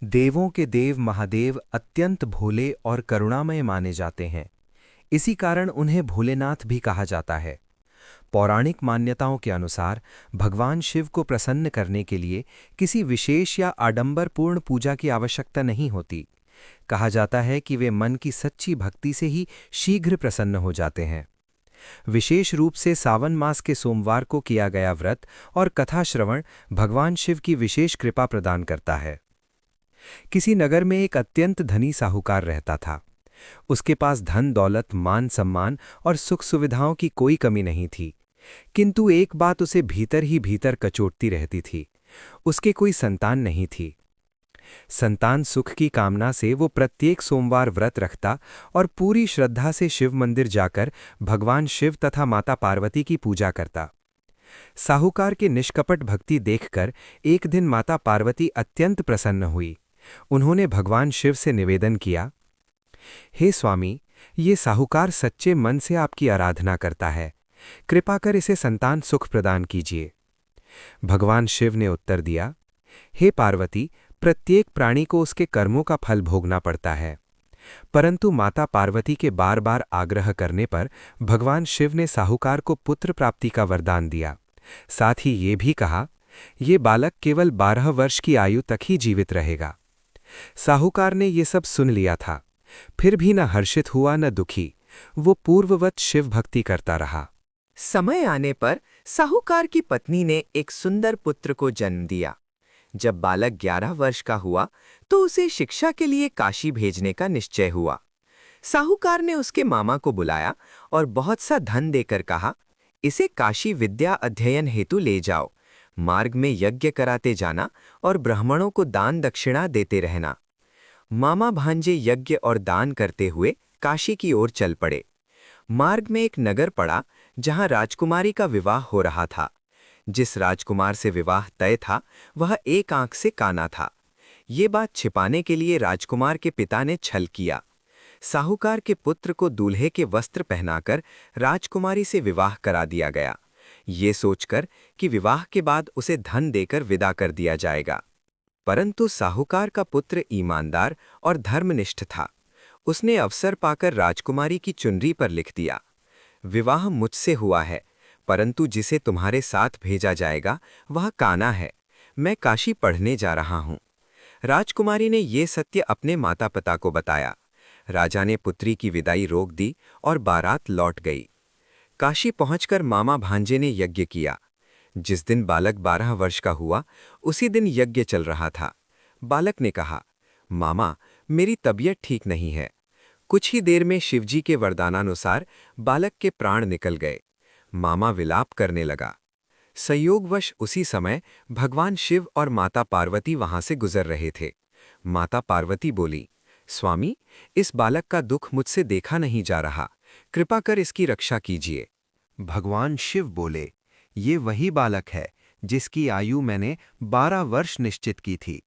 देवों के देव महादेव अत्यंत भोले और करुणामय माने जाते हैं। इसी कारण उन्हें भोलेनाथ भी कहा जाता है। पौराणिक मान्यताओं के अनुसार भगवान शिव को प्रसन्न करने के लिए किसी विशेष या आडंबरपूर्ण पूजा की आवश्यकता नहीं होती। कहा जाता है कि वे मन की सच्ची भक्ति से ही शीघ्र प्रसन्न हो जाते हैं। विशेष रूप से सावन मास के सोमवार को किया गया व्रत और कथा श्रवण भगवान शिव की विशेष कृपा प्रदान करता है। किसी नगर में एक अत्यंत धनी साहूकार रहता था। उसके पास धन दौलत मान सम्मान और सुख सुविधाओं की कोई कमी नहीं थी। किंतु एक बात उसे भीतर ही भीतर कचोटती रहती थी। उसके कोई संतान नहीं थी। संतान सुख की कामना से वो प्रत्येक सोमवार व्रत रखता और पूरी श्रद्धा से शिव मंदिर जाकर भगवान शिव तथा माता पार्वती की पूजा करता। साहूकार के निष्कपट भक्ति देखकर एक दिन माता पार्वती अत्यंत प्रसन्न हुई। उन्होंने भगवान शिव से निवेदन किया, हे स्वामी, ये साहूकार सच्चे मन से आपकी आराधना करता है। कृपा कर इसे संतान सुख प्रदान कीजिए। भगवान शिव ने उत्तर दिया, हे पार्वती, प्रत्येक प्राणी को उसके कर्मों का फल भोगना पड़ता है। परंतु माता पार्वती के बार बार आग्रह करने पर भगवान शिव ने साहूकार को पुत्र प्राप्ति का वरदान दिया। साथ ही ये भी कहा, ये बालक केवल 12 वर्ष की आयु तक ही जीवित रहेगा। साहूकार ने ये सब सुन लिया था, फिर भी न हर्षित हुआ न दुखी। वो पूर्ववत शिव भक्ति करता रहा। समय आने पर साहूकार की पत्नी ने एक सुंदर पुत्र को जन्म दिया। जब बालक 11 वर्ष का हुआ तो उसे शिक्षा के लिए काशी भेजने का निश्चय हुआ। साहूकार ने उसके मामा को बुलाया और बहुत सा धन देकर कहा, इसे काशी विद्या अध्ययन हेतु ले जाओ। मार्ग में यज्ञ कराते जाना और ब्राह्मणों को दान दक्षिणा देते रहना। मामा भांजे यज्ञ और दान करते हुए काशी की ओर चल पड़े। मार्ग में एक नगर पड़ा जहां राजकुमारी का विवाह हो रहा था। जिस राजकुमार से विवाह तय था वह एक आंख से काना था। ये बात छिपाने के लिए राजकुमार के पिता ने छल किया। साहूकार के पुत्र को दूल्हे के वस्त्र पहनाकर राजकुमारी से विवाह करा दिया गया, ये सोचकर कि विवाह के बाद उसे धन देकर विदा कर दिया जाएगा। परंतु साहूकार का पुत्र ईमानदार और धर्मनिष्ठ था। उसने अवसर पाकर राजकुमारी की चुनरी पर लिख दिया, विवाह मुझसे हुआ है, परंतु जिसे तुम्हारे साथ भेजा जाएगा वह काना है। मैं काशी पढ़ने जा रहा हूँ। राजकुमारी ने ये सत्य अपने माता पिता को बताया। राजा ने पुत्री की विदाई रोक दी और बारात लौट गई। काशी पहुंचकर मामा भांजे ने यज्ञ किया। जिस दिन बालक 12 वर्ष का हुआ उसी दिन यज्ञ चल रहा था। बालक ने कहा, मामा, मेरी तबीयत ठीक नहीं है। कुछ ही देर में शिवजी के वरदानानुसार बालक के प्राण निकल गए। मामा विलाप करने लगा। संयोगवश उसी समय भगवान शिव और माता पार्वती वहां से गुजर रहे थे। माता पार्वती बोली, स्वामी, इस बालक का दुख मुझसे देखा नहीं जा रहा, कृपा कर इसकी रक्षा कीजिए। भगवान शिव बोले, ये वही बालक है जिसकी आयु मैंने 12 वर्ष निश्चित की थी।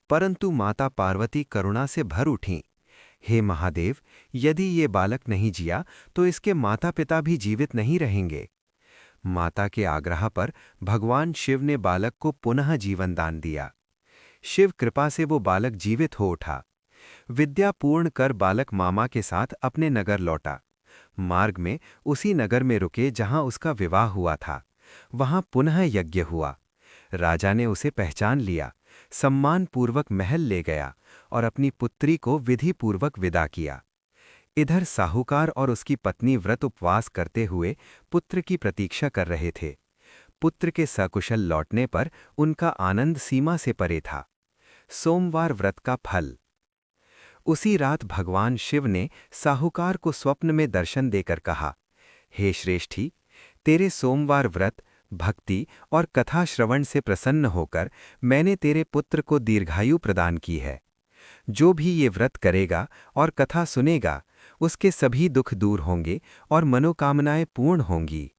परंतु माता पार्वती करुणा से भर उठीं। हे महादेव, यदि ये बालक नहीं जिया तो इसके माता पिता भी जीवित नहीं रहेंगे। माता के आग्रह पर भगवान शिव ने बालक को पुनः जीवन दान दिया। शिव कृपा से वो बालक जीवित हो उठा। विद्या पूर्ण कर बालक मामा के साथ अपने नगर लौटा। मार्ग में उसी नगर में रुके जहां उसका विवाह हुआ था। वहां पुनः यज्ञ हुआ। राजा ने उसे पहचान लिया, सम्मानपूर्वक महल ले गया और अपनी पुत्री को विधिपूर्वक विदा किया। इधर साहूकार और उसकी पत्नी व्रत उपवास करते हुए पुत्र की प्रतीक्षा कर रहे थे। पुत्र के सकुशल लौटने पर उनका आनंद सीमा से परे था। सोमवार व्रत का फल। उसी रात भगवान शिव ने साहूकार को स्वप्न में दर्शन देकर कहा, हे श्रेष्ठी, तेरे सोमवार व्रत, भक्ति और कथा श्रवण से प्रसन्न होकर मैंने तेरे पुत्र को दीर्घायु प्रदान की है। जो भी ये व्रत करेगा और कथा सुनेगा उसके सभी दुख दूर होंगे और मनोकामनाएं पूर्ण होंगी।